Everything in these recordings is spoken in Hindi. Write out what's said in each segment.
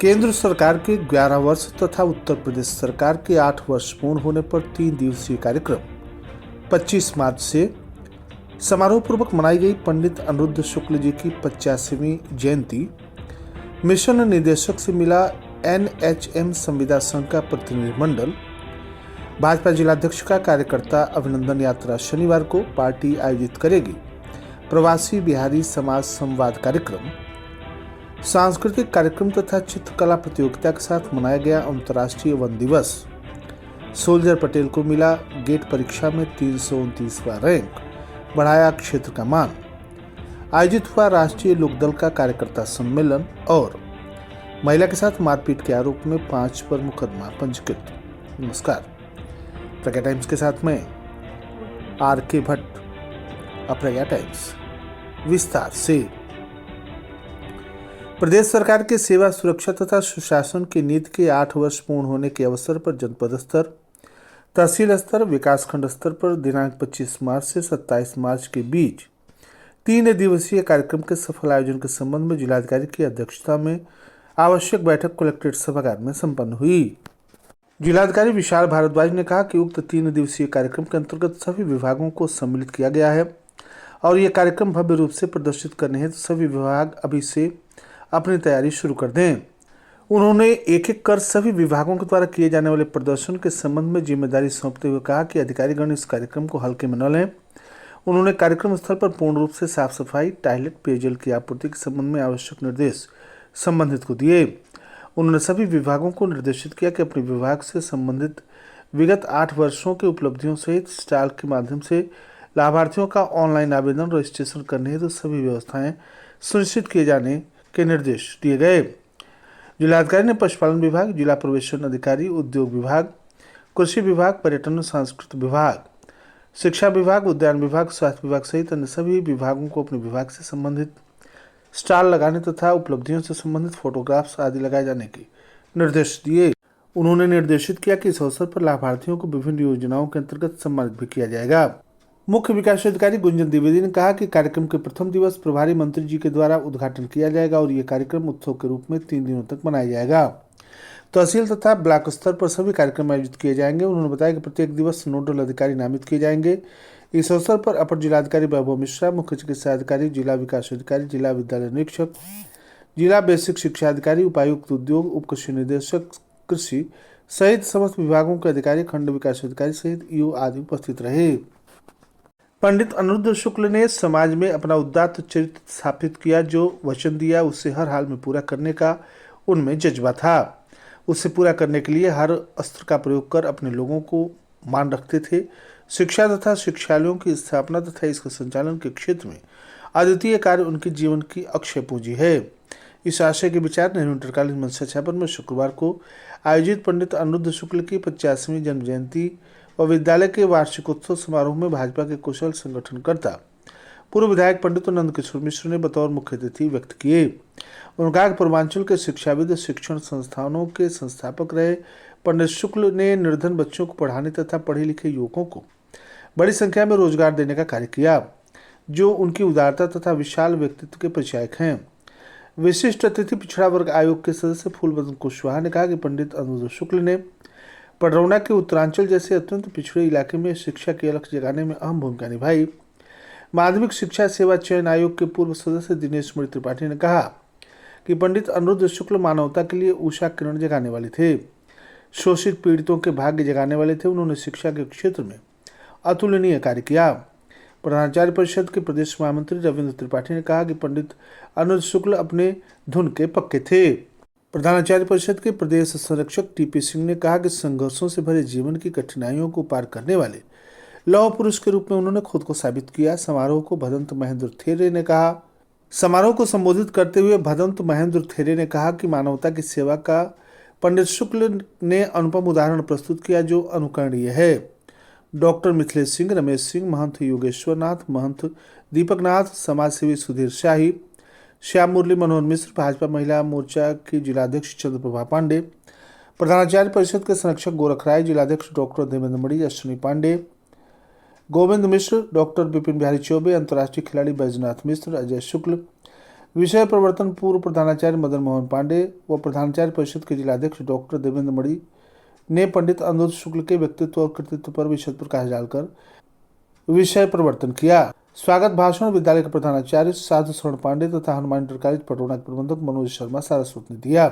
केंद्र सरकार के 11 वर्ष तथा उत्तर प्रदेश सरकार के 8 वर्ष पूर्ण होने पर 3 दिवसीय कार्यक्रम 25 मार्च से समारोहपूर्वक मनाई गई। पंडित अनिरुद्ध शुक्ल जी की 85वीं जयंती। मिशन निदेशक से मिला NHM संविदा संघ का प्रतिनिधिमंडल। भाजपा जिलाध्यक्ष का कार्यकर्ता अभिनंदन यात्रा शनिवार को पार्टी आयोजित करेगी। प्रवासी बिहारी समाज संवाद कार्यक्रम। सांस्कृतिक कार्यक्रम तथा चित्रकला प्रतियोगिता के साथ मनाया गया अंतर्राष्ट्रीय वन दिवस। सोल्जर पटेल को मिला गेट परीक्षा में 329वां रैंक, बढ़ाया क्षेत्र का मान। आयोजित हुआ राष्ट्रीय लोकदल का कार्यकर्ता सम्मेलन। और महिला के साथ मारपीट के आरोप में 5 पर मुकदमा पंजीकृत। नमस्कार, प्रज्ञा टाइम्स के साथ में RK भट्ट। प्रज्ञा टाइम्स विस्तार से। प्रदेश सरकार के सेवा सुरक्षा तथा सुशासन की नीति के 8 वर्ष पूर्ण होने के अवसर पर जनपद स्तर, तहसील स्तर, विकासखंड स्तर पर दिनांक 25 मार्च से 27 मार्च के बीच 3 दिवसीय कार्यक्रम के सफल आयोजन के संबंध में जिलाधिकारी की अध्यक्षता में आवश्यक बैठक कलेक्ट्रेट सभागार में संपन्न हुई। जिलाधिकारी विशाल भारद्वाज ने कहा कि उक्त 3 दिवसीय कार्यक्रम के अंतर्गत सभी विभागों को सम्मिलित किया गया है और ये कार्यक्रम भव्य रूप से प्रदर्शित करने हेतु सभी विभाग अभी से अपनी तैयारी शुरू कर दें। उन्होंने एक एक कर सभी विभागों के द्वारा किए जाने वाले प्रदर्शन के संबंध में जिम्मेदारी सौंपते हुए कहा कि अधिकारीगण इस कार्यक्रम को हल्के में न लें। उन्होंने कार्यक्रम स्थल पर पूर्ण रूप से साफ सफाई, टॉयलेट, पेयजल की आपूर्ति के संबंध में आवश्यक निर्देश संबंधित को दिए। उन्होंने सभी विभागों को निर्देशित किया कि अपने विभाग से संबंधित विगत 8 वर्षों की उपलब्धियों सहित स्टॉल के माध्यम से लाभार्थियों का ऑनलाइन आवेदन रजिस्ट्रेशन करने हेतु सभी व्यवस्थाएं सुनिश्चित किए जाने के निर्देश दिए गए। जिलाधिकारी ने पशुपालन विभाग, जिला प्रवेशन अधिकारी, उद्योग विभाग, कृषि विभाग, पर्यटन सांस्कृतिक विभाग, शिक्षा विभाग, उद्यान विभाग, स्वास्थ्य विभाग सहित अन्य सभी विभागों को अपने विभाग से संबंधित स्टॉल लगाने तथा उपलब्धियों से संबंधित फोटोग्राफ्स आदि लगाए जाने के निर्देश दिए। उन्होंने निर्देशित किया कि इस अवसर पर लाभार्थियों को विभिन्न योजनाओं के अंतर्गत सम्मानित भी किया जाएगा। मुख्य विकास अधिकारी गुंजन द्विवेदी ने कहा कि कार्यक्रम के प्रथम दिवस प्रभारी मंत्री जी के द्वारा उद्घाटन किया जाएगा और ये कार्यक्रम उत्सव के रूप में 3 दिनों तक मनाया जाएगा। तहसील तथा ब्लॉक स्तर पर सभी कार्यक्रम आयोजित किए जाएंगे। उन्होंने बताया कि प्रत्येक दिवस नोडल अधिकारी नामित किए जाएंगे। इस अवसर पर अपर जिलाधिकारी वैभव मिश्रा, मुख्य चिकित्सा अधिकारी, जिला विकास अधिकारी, जिला विद्यालय निरीक्षक, जिला बेसिक शिक्षा अधिकारी, उपायुक्त उद्योग, उप कृषि निदेशक कृषि सहित समस्त विभागों के अधिकारी, खंड विकास अधिकारी सहित ईओ आदि उपस्थित रहे। पंडित अनिरुद्ध शुक्ल ने समाज में अपना उदात्त चरित्र स्थापित किया। जो वचन दिया उसे हर हाल में पूरा करने का उनमें जज्बा था। उसे पूरा करने के लिए हर अस्त्र का प्रयोग कर अपने लोगों को मान रखते थे। शिक्षा तथा शिक्षालयों की स्थापना तथा इसके संचालन के क्षेत्र में अद्वितीय कार्य उनके जीवन की अक्षय पूंजी है। इस आशय के विचार नेहरू इंटरकॉलेज मनसा भवन में शुक्रवार को आयोजित पंडित अनिरुद्ध शुक्ल की 85वीं जन्म जयंती और विद्यालय के वार्षिकोत्सव समारोह में भाजपा के कुशल संगठनकर्ता पूर्व विधायक पंडित नंद किशोर मिश्र ने बतौर मुख्य अतिथि व्यक्त किए। उन्होंने कहा कि पूर्वांचल के शिक्षाविद, शिक्षण संस्थानों के संस्थापक रहे पंडित शुक्ल ने निर्धन बच्चों को पढ़ाने तथा पढ़े लिखे युवकों को बड़ी संख्या में रोजगार देने का कार्य किया, जो उनकी उदारता तथा विशाल व्यक्तित्व के परिचायक हैं। विशिष्ट अतिथि पिछड़ा वर्ग आयोग के सदस्य फूलबदन कुशवाहा ने कहा कि पंडित अनिरुद्ध शुक्ल ने पडरौना के उत्तरांचल जैसे अत्यंत पिछड़े इलाके में शिक्षा की अलख जगाने में अहम भूमिका निभाई। माध्यमिक शिक्षा सेवा चयन आयोग के पूर्व सदस्य दिनेश मणि त्रिपाठी ने कहा कि पंडित अनिरुद्ध शुक्ल मानवता के लिए उषा किरण जगाने वाले थे, शोषित पीड़ितों के भाग्य जगाने वाले थे। उन्होंने शिक्षा के क्षेत्र में अतुलनीय कार्य किया। प्रधानाचार्य परिषद के प्रदेश महामंत्री रविंद्र त्रिपाठी ने कहा कि पंडित अनिरुद्ध शुक्ल अपने धुन के पक्के थे। प्रधानाचार्य परिषद के प्रदेश संरक्षक TP सिंह ने कहा कि संघर्षों से भरे जीवन की कठिनाइयों को पार करने वाले लौह पुरुष के रूप में उन्होंने खुद को साबित किया। समारोह को भदंत महेंद्र थेरे ने कहा समारोह को संबोधित करते हुए भदंत महेंद्र थेरे ने कहा कि मानवता की सेवा का पंडित शुक्ल ने अनुपम उदाहरण प्रस्तुत किया, जो अनुकरणीय है। डॉक्टर मिथिलेश सिंह, रमेश सिंह, महंत योगेश्वर नाथ, महंत दीपक नाथ, समाजसेवी सुधीर शाही, श्याम मुरली मनोहर मिश्र, भाजपा महिला मोर्चा की जिलाध्यक्ष चंद्रप्रभा पांडे, प्रधानाचार्य परिषद के संरक्षक गोरख राय, जिलाध्यक्ष डॉक्टर देवेंद्र मणि, अश्विनी पांडे, गोविंद मिश्र, डॉक्टर विपिन बिहारी चौबे, अंतर्राष्ट्रीय खिलाड़ी बैजनाथ मिश्र, अजय शुक्ल, विषय प्रवर्तन पूर्व प्रधानाचार्य मदन मोहन पांडे व प्रधानाचार्य परिषद के जिलाध्यक्ष डॉक्टर देवेंद्र मणि ने पंडित अनुरुद्ध शुक्ल के व्यक्तित्व और कृतित्व पर विशद प्रकाश डालकर विषय प्रवर्तन किया। स्वागत भाषण विद्यालय के प्रधानाचार्य साधु शरण पांडे तथा हनुमान इंटर कॉलेज पटौना के प्रबंधक मनोज शर्मा सारस्वत ने दिया।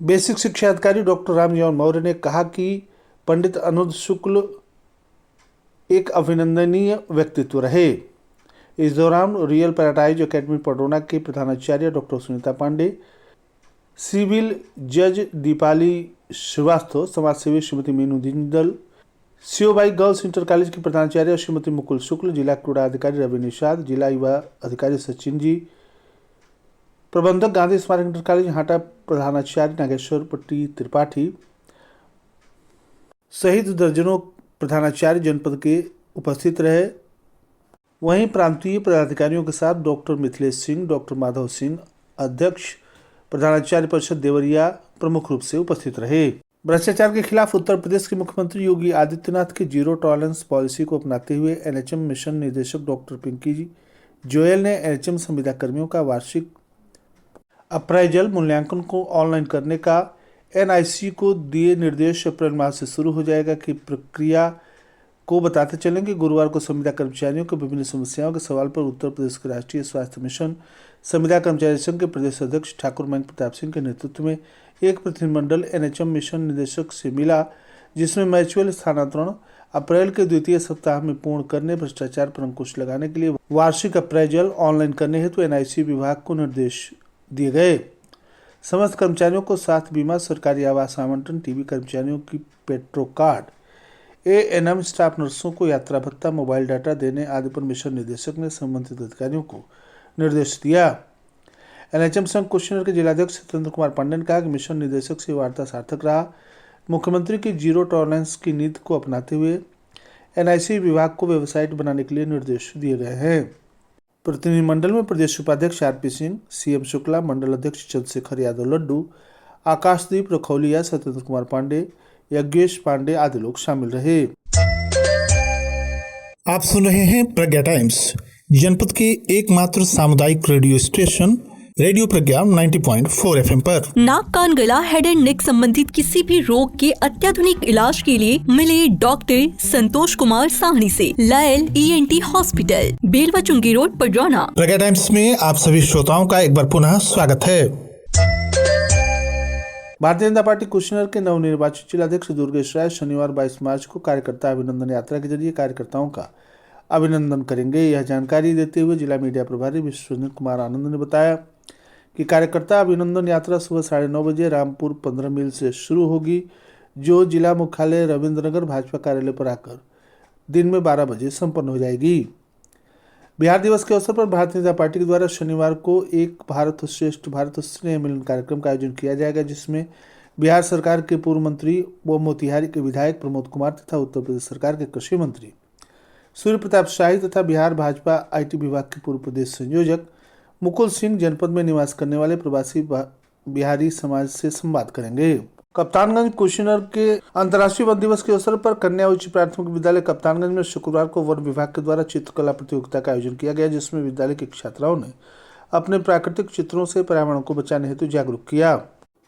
बेसिक शिक्षा अधिकारी डॉक्टर रामजीवन मौर्य ने कहा कि पंडित अनुरुद्ध शुक्ल एक अभिनंदनीय व्यक्तित्व रहे। इस दौरान रियल पैराडाइज एकेडमी पटौना के प्रधानाचार्य डॉक्टर सुनीता पांडे, सिविल जज दीपाली श्रीवास्तव, समाजसेवी श्रीमती मीनू जिंदल, सीओबाई गर्ल्स इंटर कॉलेज की प्रधानाचार्य श्रीमती मुकुल शुक्ल, जिला क्रीड़ा अधिकारी रवि निषाद, जिला युवा अधिकारी सचिन जी, प्रबंधक गांधी स्मारक इंटर कॉलेज हाटा प्रधानाचार्य नागेश्वर पट्टी त्रिपाठी सहित दर्जनों प्रधानाचार्य जनपद के उपस्थित रहे। वहीं प्रांतीय पदाधिकारियों के साथ डॉक्टर मिथिलेश सिंह, डॉक्टर माधव सिंह, अध्यक्ष प्रधानाचार्य परिषद देवरिया प्रमुख रूप से उपस्थित रहे। भ्रष्टाचार के खिलाफ उत्तर प्रदेश के मुख्यमंत्री योगी आदित्यनाथ की जीरो टॉलरेंस पॉलिसी को अपनाते हुए एनएचएम मिशन निदेशक डॉक्टर पिंकी जोयल ने एनएचएम संविदा कर्मियों का वार्षिक अप्राइजल मूल्यांकन को ऑनलाइन करने का एनआईसी को दिए निर्देश। अप्रैल माह से शुरू हो जाएगा की प्रक्रिया को बताते चलें कि गुरुवार को संविदा कर्मचारियों के विभिन्न समस्याओं के सवाल पर उत्तर प्रदेश के राष्ट्रीय स्वास्थ्य मिशन संविदा कर्मचारी संघ के प्रदेश अध्यक्ष ठाकुर मयंक प्रताप सिंह के नेतृत्व में एक प्रतिनिधिमंडल एनएचएम मिशन निदेशक से मिला, जिसमें म्यूचुअल स्थानांतरण अप्रैल के द्वितीय सप्ताह में पूर्ण करने, भ्रष्टाचार पर अंकुश लगाने के लिए वार्षिक अप्राइजल ऑनलाइन करने हेतु एनआईसी विभाग को निर्देश दिए गए। समस्त कर्मचारियों को स्वास्थ्य बीमा, सरकारी आवास आवंटन, टीबी कर्मचारियों की पेट्रो कार्ड, एएनएम स्टाफ नर्सों को यात्रा भत्ता, मोबाइल डाटा देने आदि पर मिशन निदेशक ने संबंधित अधिकारियों को निर्देश दिया। एनएचएम संघ कुशीनगर के जिलाध्यक्ष सत्येंद्र कुमार पांडे ने कहा कि मिशन निदेशक से वार्ता सार्थक रहा। मुख्यमंत्री की जीरो टॉलरेंस की नीति को अपनाते हुए एनआईसी विभाग को वेबसाइट बनाने के लिए निर्देश दिए गए हैं। प्रतिनिधिमंडल में प्रदेश उपाध्यक्ष आरपी सिंह, सीएम शुक्ला, मंडल अध्यक्ष चंद्रशेखर यादव लड्डू, आकाशदीप रखौलिया, सत्येंद्र कुमार पांडे, यज्ञेश पांडे आदि लोग शामिल रहे। आप सुन रहे हैं प्रज्ञा टाइम्स, जनपद के एकमात्र सामुदायिक रेडियो स्टेशन रेडियो प्रज्ञा 90.4 एफएम पर। नाक, कान, गला, हेड एंड नेक संबंधित किसी भी रोग के अत्याधुनिक इलाज के लिए मिले डॉक्टर संतोष कुमार साहनी से लायल ईएनटी हॉस्पिटल, बेलवा चुंगी रोड, पडरौना। प्रज्ञा टाइम्स में आप सभी श्रोताओं का एक बार पुनः स्वागत है। भारतीय जनता पार्टी कुशीनगर के नवनिर्वाचित जिलाध्यक्ष दुर्गेश राय शनिवार 22 मार्च को कार्यकर्ता अभिनंदन यात्रा के जरिए कार्यकर्ताओं का अभिनंदन करेंगे। यह जानकारी देते हुए जिला मीडिया प्रभारी विश्वरंजन कुमार आनंद ने बताया कि कार्यकर्ता अभिनंदन यात्रा सुबह 9:30 बजे रामपुर 15 मील से शुरू होगी, जो जिला मुख्यालय रविंद्रनगर भाजपा कार्यालय पर आकर दिन में 12 बजे संपन्न हो जाएगी। बिहार दिवस के अवसर पर भारतीय जनता पार्टी के द्वारा शनिवार को एक भारत श्रेष्ठ भारत स्नेह मिलन कार्यक्रम का आयोजन किया जाएगा, जिसमें बिहार सरकार के पूर्व मंत्री व मोतिहारी के विधायक प्रमोद कुमार तथा उत्तर प्रदेश सरकार के कृषि मंत्री सूर्य प्रताप शाही तथा बिहार भाजपा आईटी विभाग के पूर्व प्रदेश संयोजक मुकुल सिंह जनपद में निवास करने वाले प्रवासी बिहारी समाज से संवाद करेंगे। कप्तानगंज कुशीनगर के अंतर्राष्ट्रीय वन दिवस के अवसर पर कन्या उच्च प्राथमिक विद्यालय कप्तानगंज में शुक्रवार को वन विभाग के द्वारा चित्रकला प्रतियोगिता का आयोजन किया गया, जिसमें विद्यालय की छात्राओं ने अपने प्राकृतिक चित्रों से पर्यावरण को बचाने हेतु जागरूक किया।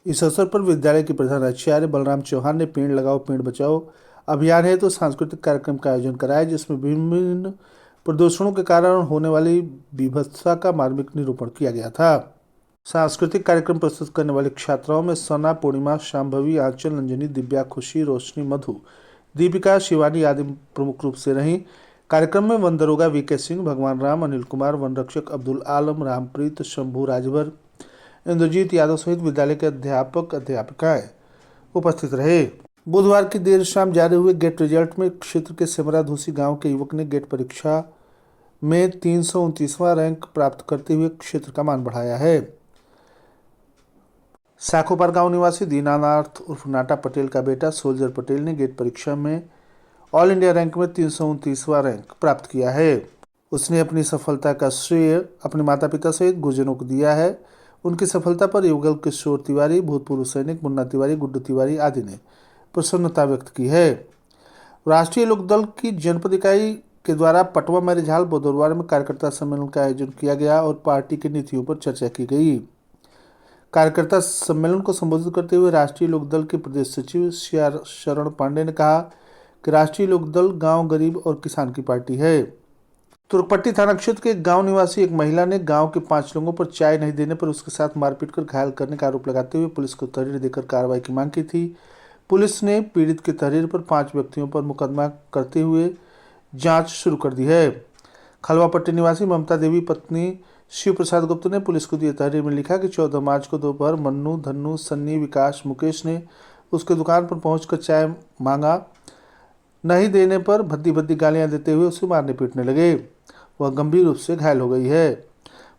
इस अवसर पर विद्यालय के प्रधानाचार्य बलराम चौहान ने पेड़ लगाओ पेड़ बचाओ अभियान हेतु सांस्कृतिक कार्यक्रम का आयोजन कराया, जिसमें विभिन्न प्रदूषणों के कारण होने वाली विभत्सता का मार्मिक निरूपण किया गया था। सांस्कृतिक कार्यक्रम प्रस्तुत करने वाले छात्राओं में सना, पूर्णिमा, शांभवी, आंचल, अंजनी, दिव्या, खुशी, रोशनी, मधु, दीपिका, शिवानी आदि प्रमुख रूप से रहीं। कार्यक्रम में वन दरोगा वीके सिंह, भगवान राम, अनिल कुमार, वन रक्षक अब्दुल आलम, रामप्रीत, शंभू, राजभर, इंद्रजीत यादव सहित विद्यालय के अध्यापक अध्यापिकाएं उपस्थित रहे। बुधवार की देर शाम जारी हुए गेट रिजल्ट में क्षेत्र के सेमरा धूसी गांव के युवक ने गेट परीक्षा में 329वां रैंक प्राप्त करते हुए क्षेत्र का मान बढ़ाया है। साखोपार गांव निवासी दीनानाथ उर्फ नाटा पटेल का बेटा सोल्जर पटेल ने गेट परीक्षा में ऑल इंडिया रैंक में 329वां रैंक प्राप्त किया है। उसने अपनी सफलता का श्रेय अपने माता पिता सहित गुरुजनों को दिया है। उनकी सफलता पर युगल किशोर तिवारी, भूतपूर्व सैनिक मुन्ना तिवारी, गुड्डू तिवारी आदि ने प्रसन्नता व्यक्त की है। राष्ट्रीय लोकदल की जनपद इकाई के द्वारा पटवा मरिझाल बोदरवार में कार्यकर्ता सम्मेलन का आयोजन किया गया और पार्टी की नीतियों पर चर्चा की गई। कार्यकर्ता सम्मेलन को संबोधित करते हुए राष्ट्रीय लोकदल के प्रदेश सचिव शरण पांडे ने कहा कि राष्ट्रीय लोकदल गांव, गरीब और किसान की पार्टी है। तुर्कपट्टी थाना क्षेत्र के गांव निवासी एक महिला ने गांव के 5 लोगों पर चाय नहीं देने पर उसके साथ मारपीट कर घायल करने का आरोप लगाते हुए पुलिस को तहरीर देकर कार्रवाई की मांग की थी। पुलिस ने पीड़ित की तहरीर पर 5 व्यक्तियों पर मुकदमा करते हुए जांच शुरू कर दी है। खलवापट्टी निवासी ममता देवी पत्नी शिव प्रसाद गुप्त ने पुलिस को दिए तहरीर में लिखा कि 14 मार्च को दोपहर मन्नू, धन्नू, सन्नी, विकास, मुकेश ने उसके दुकान पर पहुंचकर चाय मांगा। नहीं देने पर भद्दी भद्दी गालियां देते हुए उसे मारने पीटने लगे। वह गंभीर रूप से घायल हो गई है।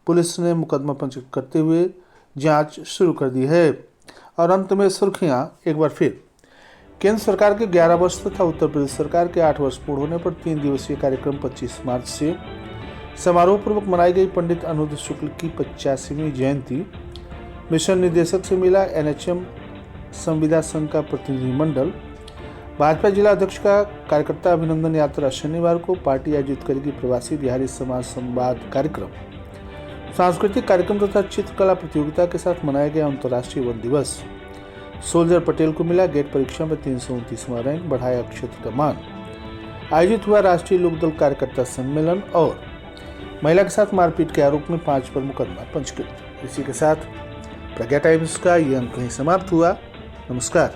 पुलिस ने मुकदमा पंजीकृत करते हुए जांच शुरू कर दी है। और अंत में सुर्खियां एक बार फिर। केंद्र सरकार के 11 वर्ष तथा उत्तर प्रदेश सरकार के 8 वर्ष पूर्ण होने पर 3 दिवसीय कार्यक्रम 25 मार्च से समारोहपूर्वक मनाई गई। पंडित अनुरुद्ध शुक्ल की 85वीं जयंती। मिशन निदेशक से मिला NHM संविदा संघ का प्रतिनिधिमंडल। भाजपा जिला अध्यक्ष का कार्यकर्ता अभिनंदन यात्रा शनिवार को पार्टी आयोजित करेगी। प्रवासी बिहारी समाज संवाद कार्यक्रम। सांस्कृतिक कार्यक्रम तथा चित्रकला प्रतियोगिता के साथ मनाया गया अंतर्राष्ट्रीय वन दिवस। सोल्जर पटेल को मिला गेट परीक्षा में 329वां रैंक, बढ़ाया क्षेत्र का मान। आयोजित हुआ राष्ट्रीय लोकदल कार्यकर्ता सम्मेलन और महिला के साथ मारपीट के आरोप में 5 पर मुकदमा पंजीकृत। इसी के साथ प्रज्ञा टाइम्स का ये अंक कहीं समाप्त हुआ। नमस्कार।